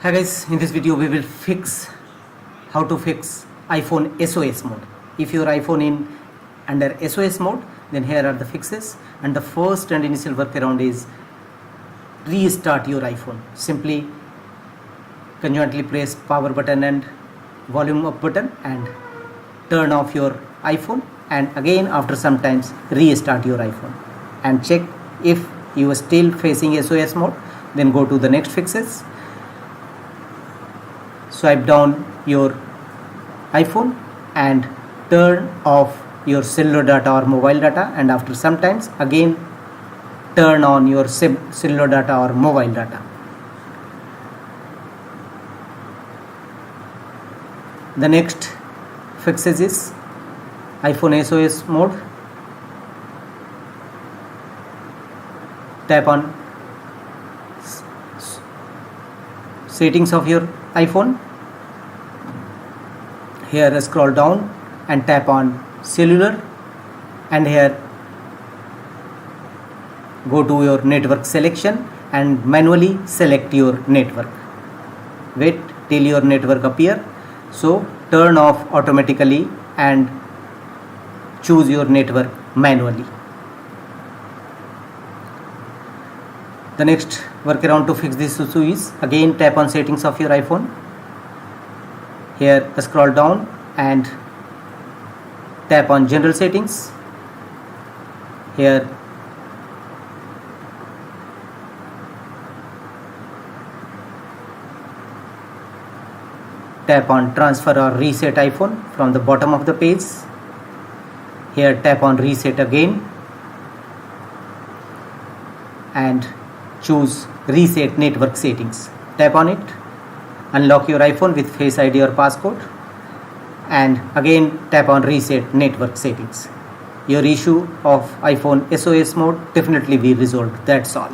Hi guys, in this video we will fix how to fix iPhone SOS mode. If your iPhone in under SOS mode, then here are the fixes, and the first and initial workaround is restart your iPhone. Simply conjointly press power button and volume up button and turn off your iPhone, and again after some times restart your iPhone and check if you are still facing SOS mode. Then go to the next fixes. Swipe down your iPhone and turn off your cellular data or mobile data, and after some times again turn on your cellular data or mobile data. The next fixes is iPhone SOS mode. Tap on settings of your iPhone. Here scroll down and tap on cellular, and here go to your network selection and manually select your network. Wait till your network appear, so turn off automatically and choose your network manually. The next workaround to fix this issue is again tap on settings of your iPhone. Here scroll down and tap on general settings. Here tap on transfer or reset iPhone from the bottom of the page. Here tap on reset again and choose reset network settings. Tap on it. Unlock your iPhone with Face ID or passcode, and again tap on reset network settings. Your issue of iPhone SOS mode definitely be resolved. That's all.